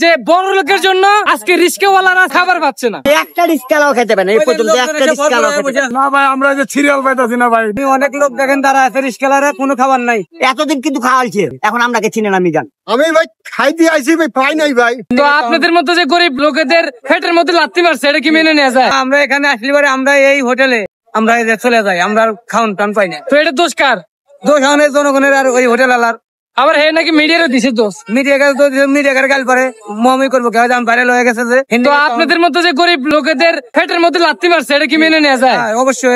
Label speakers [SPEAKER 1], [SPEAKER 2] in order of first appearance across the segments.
[SPEAKER 1] যে বড় লোকের জন্য আজকে রিস্কাওয়ালারা খাবার পাচ্ছে না,
[SPEAKER 2] একটা রিস্কালাও খেতে পারে না এই পর্যন্ত, একটা রিস্কালাও খেতে
[SPEAKER 3] না ভাই, আমরা যে সিরিয়াল পাইতাছি না ভাই।
[SPEAKER 1] অনেক লোক দেখেন তারা আছে রিস্কাওয়ালারা কোনো খাবার নাই।
[SPEAKER 2] এতদিন কিন্তু খাওয়ালছে, এখন আমরাকে চিনে না মিজান।
[SPEAKER 3] আমি ভাই খাইতে আইছি ভাই, পাই নাই ভাই।
[SPEAKER 1] তো আপনাদের মতো যে গরিব লোকেদের পেটের মধ্যে লাথি মারছে, এটা কি মেনে নেওয়া যায়? আমরা এখানে আসলে পরে আমরা এই হোটেলে আমরা চলে যাই, আমরা খাওয়ান টান পাই না। তো এটা দোষ কার? দোষ আমাদের জনগণের আর ওই হোটেল আলার। আবার হে নাকি মিডিয়ারও দিছে দোষ, মিডিয়ার গাল পরে মমি করবো কেউ ভাইরাল হয়ে গেছে যে। তো আপনাদের মতো যে গরিব লোকেদের পেটের মধ্যে লাথি মারছে, এটা কি মেনে নেওয়া যায়? অবশ্যই।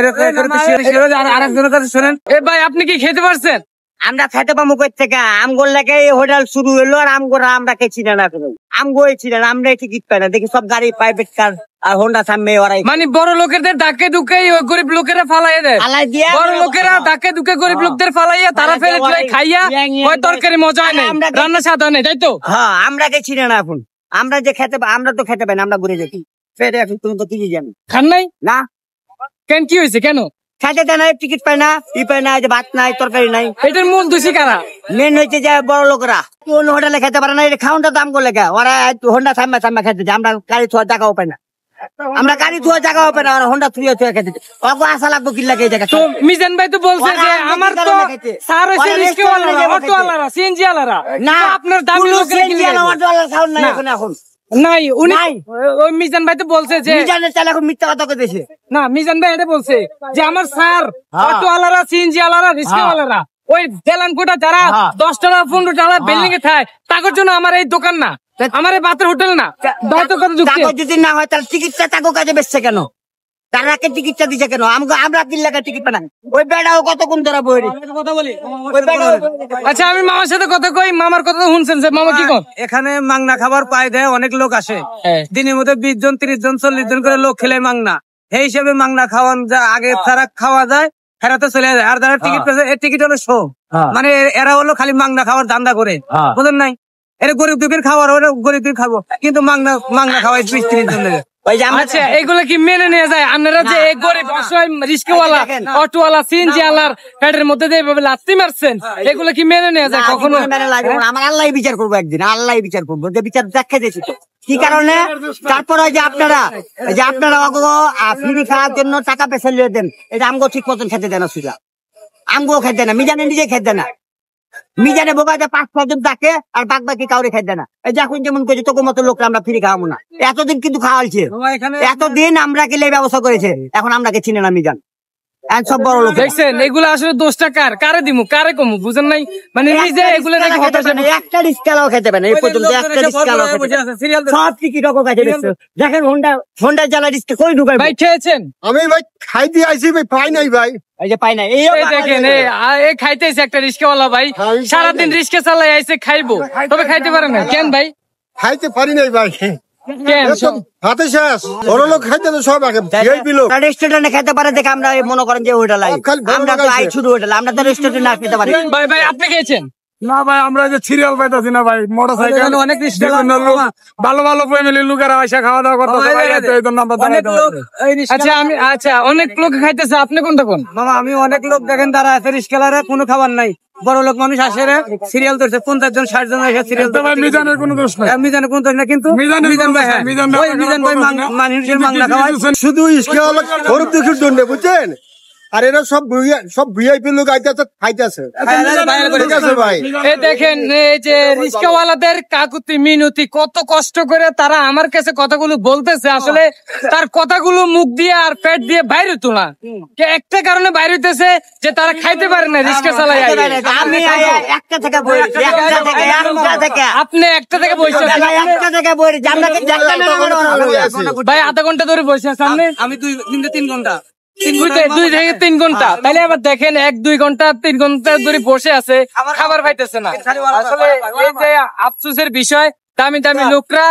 [SPEAKER 1] আরেকজনের কাছে শোনেন, এ ভাই আপনি কি খেতে পারছেন?
[SPEAKER 2] আমরা খেতে পাবো কই থেকে? আমগোর লেগে এই হোটেল শুরু হইলো, আর আমগোরা আমরা কে চিনে না কেন? আমগোই চিনে না, আমরা টিকিট পাই না, দেখি সব গাড়ি প্রাইভেট কার আর হোন্ডা সামনে ওরাই।
[SPEAKER 1] মানে বড় লোকেদের ধাক্কে ধুকে গরিব লোকেরা ফালাই দেয়, বড় লোকেরা ধাক্কে ধুকে গরিব লোকদের ফালাইয়া তারা ফেলে খাইয়া ওই তরকারি মজা হয় না, রান্না স্বাদ হয় না, তাই তো?
[SPEAKER 2] হ্যাঁ, আমরা কে চিনে না এখন। আমরা যে খেতে আমরা তো খেতে পাই না, আমরা ঘুরে যাই ফেরে। এখন তুমি তো কিছু জানো
[SPEAKER 1] খান নাই
[SPEAKER 2] না
[SPEAKER 1] কেন? কি হয়েছে? কেন
[SPEAKER 2] খাইতে দেয় না? টিকিট পাই না, ই পাই না, যে ভাত নাই তরকারি নাই।
[SPEAKER 1] এটার মূল দোষী কারা?
[SPEAKER 2] মেন হয়েছে যে বড় লোকরা কোন হোটেলে খেতে পারে না, এটা খাওয়ানটা দাম করে লেখা। ওরা হোন্ডা সামনে খেতে যায়, আমরা গাড়ি থোয়ার জায়গাও পাই না, আমরা গাড়ি থোয়ার জায়গাও পাই না, ওরা হোন্ডা থুয়ে খেতে যায়। অগো আসা লাগবো কি লাগে এই জায়গা?
[SPEAKER 1] তো মিজান ভাই তো বলছে যে আমার তো স্যার হইছে রিস্কাওয়ালারা, অটোওয়ালারা, সিএনজি ওয়ালারা।
[SPEAKER 2] না,
[SPEAKER 1] আপনার দামি লোকের কি
[SPEAKER 2] খাওয়ান নাই এখন। এখন
[SPEAKER 1] নাই, উনি ওই মিজান ভাই তো বলছে যে
[SPEAKER 2] মিজানের চাল এখন মিথ্যা কথা কইতেছে।
[SPEAKER 1] না, মিজান ভাই এটা বলছে যে আমার স্যার অটোওয়ালারা, সিএনজি ওয়ালারা, রিস্কাওয়ালারা, ওই দেলানকোটা যারা 10 টাকা 15 টাকা বিল্ডিং এ থাকে, তাদের জন্য আমার এই দোকান না, আমার এই বাতের হোটেল না।
[SPEAKER 2] যদি না হয় তাহলে টিকিটটা তাকে কাজে বেচছে কেন? তারাকে টিকিটটা দিচ্ছে কেন? আমরা 3 লাখের টিকিট পাই না। ওই বেড়াও কতক্ষণ ধরা বই কথা বলি।
[SPEAKER 1] আচ্ছা, আমি মামার সাথে কথা কই, মামার কথা শুনছেন যে মামা কি কর? এখানে মাংনা খাবার পায় দেয়, অনেক লোক আসে দিনের মধ্যে 20 জন 30 জন 40 জন করে লোক খেলে মাংনা। এই হিসেবে মাংনা খাওয়ান যা আগে তারা খাওয়া যায়, ফেরাতে চলে যায়। আর যারা টিকিট পেয়েছে, এর টিকিট হলো শো, মানে এরা হলো খালি মাংনা খাওয়ার ধান্দা করে, বুঝলেন নাই? এরা গরিব দুঃখের খাবার, ওরা গরিব দুঃখের খাবো, কিন্তু মাংনা খাওয়াই 20-30 জন। আচ্ছা, এগুলো কি মেনে নেওয়া যায়? আপনারা যে এই গরিব অসহায় রিস্কাওয়ালা, অটোওয়ালা, সিএনজি ওয়ালার পেটের মধ্যে দিয়ে এভাবে লাথি মারছেন, এগুলো কি মেনে নেওয়া যায়? কখনো
[SPEAKER 2] মেনে লাগবে না। আমার আল্লাহ বিচার করবো একদিন, আল্লাহ বিচার করবো, যে বিচার দেখা দিয়েছি তো কি কারণে। তারপরে যে আপনারা ফ্রি খাওয়ার জন্য টাকা পেছাল দেন, এটা আমগো ঠিক মতন খেতে দেন না, সুজা আমগো খেতে না, মিজানে নিজে খেতে না। মিজানে বোকাতে 5-6 জন থাকে, আর বাকি কাউরে খাইতে না। এই যে এখন যেমন করছে তোকে মতো লোকরা আমরা ফ্রি খাওয়াবো না, এতদিন কিন্তু খাওয়ালছে, এতদিন আমরা গেলে ব্যবস্থা করেছে, এখন আমরাকে চিনে না মিজান। সব বড় লোক
[SPEAKER 1] দেখছেন, এগুলো আসলে দোষটা কার? কারে দিমু, কারে কমু, বুঝেন নাই? মানে নিজে এগুলো
[SPEAKER 2] একটা রিস্কালাও খেতে পারে না এই পর্যন্ত, একটা রিস্কালাও সব টিকিট কাছে দেখেন। হোন্ডা জ্বালা রিস্কা কই ঢুকাই?
[SPEAKER 1] ভাই খেয়েছেন?
[SPEAKER 3] আমি ভাই খাইতে আইছি ভাই, পাই নাই ভাই।
[SPEAKER 2] এই যে পাই না, এই
[SPEAKER 1] দেখেন এই খাইতেছে একটা রিস্কাওয়ালা ভাই, সারাদিন রিস্কা চালাই আইছে, খাইবো তবে খাইতে পারে না কেন ভাই?
[SPEAKER 3] খাইতে পারি নাই ভাই,
[SPEAKER 1] কেন?
[SPEAKER 3] হাতে শেষ। বড় লোক খাইতে তো সব আগে ভিআইপি লোক
[SPEAKER 2] রেস্টুরেন্টে খেতে পারে দেখে আমরা মনে করেন যে ওইটা লাই, আমরা তো আই শুধু ওইটা, আমরা তো রেস্টুরেন্টে না খেতে পারি।
[SPEAKER 1] ভাই ভাই আপনি খেয়েছেন?
[SPEAKER 3] না ভাই, আমরা যে সিরিয়াল পাইতাছি না ভাই, মোটরসাইকেল
[SPEAKER 1] অনেক
[SPEAKER 3] ভালো ভালো ফ্যামিলির লোকেরা এসে খাওয়া দাওয়া করতেছে।
[SPEAKER 1] আচ্ছা, অনেক লোক খাইতেছে, আপনি কোনটা কোন? মামা আমি অনেক লোক দেখেন তারা আছে রিস্কাওয়ালারা, কোনো খাবার নাই। বড় লোক মানুষ আসে সিরিয়াল ধরছে, 50 জন 60 জন এসে সিরিয়াল।
[SPEAKER 3] মিজানের কোনো দোষ নাই,
[SPEAKER 1] মিজানের কোনো দোষ না, কিন্তু মিজান ভাই মানুষের মাংনা খাওয়ায়
[SPEAKER 3] শুধু ইস্কাওয়ালা গরিব দুঃখীর জন্য, বুঝছেন? আর এরা সব ভিআইপি লোক আইতেছে, খাইতেছে। ভাই
[SPEAKER 1] এই দেখেন, এই যে রিস্কাওয়ালাদের কাকুতি মিনতি, কত কষ্ট করে তারা আমার কাছে কথাগুলো বলতেছে, আসলে তার কথাগুলো মুখ দিয়ে আর পেট দিয়ে বাইরে তোলা একটা কারণে বাইরে হইতেছে যে তারা খাইতে পারে না রিস্কা চালাই।
[SPEAKER 2] আমি একটা থেকে বইছি, আপনি একটা থেকে বইছেন,
[SPEAKER 1] ভাই আধা ঘন্টা ধরে বসে সামনে, আমি 2-3 ঘন্টা 2 থেকে 3 ঘন্টা। তাহলে আবার দেখেন 1-2 ঘন্টা 3 ঘন্টা ধরে বসে আছে, খাবার পাইতেছে না। আসলে এই যে আফসোসের বিষয়, দামি দামি লোকরা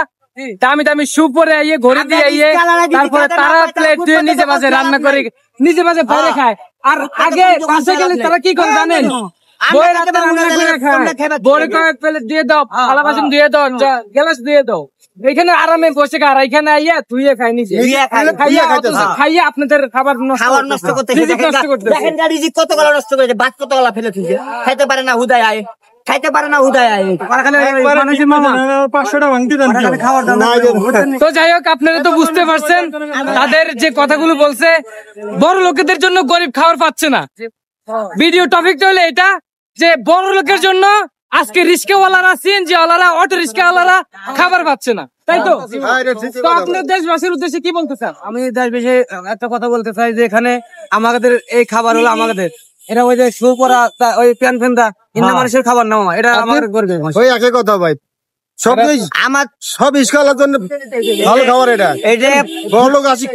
[SPEAKER 1] দামি দামি শু পরে আইয়ে, ঘড়ি দিয়ে আইয়ে, তারপরে তারা প্লেট দিয়ে নিজে মাঝে রান্না করে নিজে মাঝে বাইরে খায়। আর আগে পাশে গেলে তারা কি করে জানেন? বইয়ের হাতে রান্না করে খায়, বড় কয়েক প্লেট দিয়ে দাও, থালা বাসন দিয়ে দাও, গ্লাস দিয়ে দাও, এখানে আরামে বসে খায়। আর এখানে আইয়া ধুয়ে খায়, নিজে খাইয়া আপনাদের খাবার নষ্ট করতে।
[SPEAKER 2] দেখেন গাড়ি কত গলা নষ্ট করেছে, ভাত কত গলা ফেলে তুলছে, খাইতে পারে না, হুদায় আয় খাইতে পারে না হুদায়
[SPEAKER 1] তো যাই হোক, আপনারা তো বুঝতে পারছেন তাদের যে কথাগুলো বলছে, বড় লোকেদের জন্য গরিব খাবার পাচ্ছে না। ভিডিও টপিকটা হলো এটা যে বড় লোকের জন্য আজকে রিস্কাওয়ালারা, সিএনজি ওয়ালারা, অটো রিস্কাওয়ালারা খাবার পাচ্ছে না, তাই তো? তো আপনার দেশবাসীর উদ্দেশ্যে কি বলতে চান?
[SPEAKER 4] আমি দেশবাসী একটা কথা বলতে চাই যে এখানে আমাদের এই খাবার হলো আমাদের, এটা ওই যে শু পরা ওই প্যান ফেন্দা ইন্দা মানুষের খাবার না মামা, এটা আমাদের গরিবের মানুষ।
[SPEAKER 3] ওই একই কথা ভাই, সব
[SPEAKER 2] আমার
[SPEAKER 3] সব ইস্কালার জন্য ভালো খাবার এটা।
[SPEAKER 2] এই যে
[SPEAKER 3] বড় লোক আসি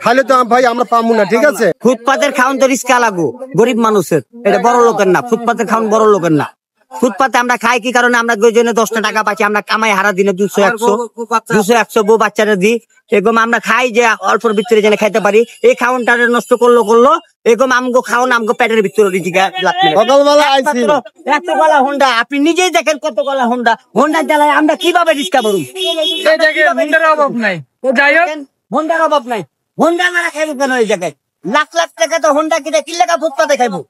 [SPEAKER 3] খাইলে তো ভাই আমরা পাবো না, ঠিক আছে?
[SPEAKER 2] ফুটপাতের খাওয়ান তো রিস্কা লাগু গরিব মানুষের, এটা বড় লোকের না। ফুটপাতের খাওয়ান বড় লোকের না। ফুটপাতে আমরা খাই কি কারণে? আমরা দুজনে 10টা টাকা পাচ্ছি, আমরা কামাই হারা দিনে 200-100 বউ বাচ্চারা দিই। এরকম আমরা খাই যে অল্পর ভিতরে জেনে খাইতে পারি। এই খাওয়ানটা নষ্ট করলো এরকম আমগো খাওয়ান আমগো পেটের ভিতরে
[SPEAKER 3] সকালবেলা আইছি
[SPEAKER 2] এত গলা হোন্ডা, আপনি নিজেই দেখেন কত গলা হোন্ডার জ্বালায় আমরা কিভাবে রিস্কা করুন?
[SPEAKER 1] এই জায়গায় হোন্ডার অভাব নাই। তো যাই হোক,
[SPEAKER 2] হোন্ডার অভাব নাই। হোন্ডা আমরা খাইবো কেন? এই জায়গায় লাখ লাখ টাকা তো হোন্ডা কিনে কি লেখা ফুটপাতে খাইবো?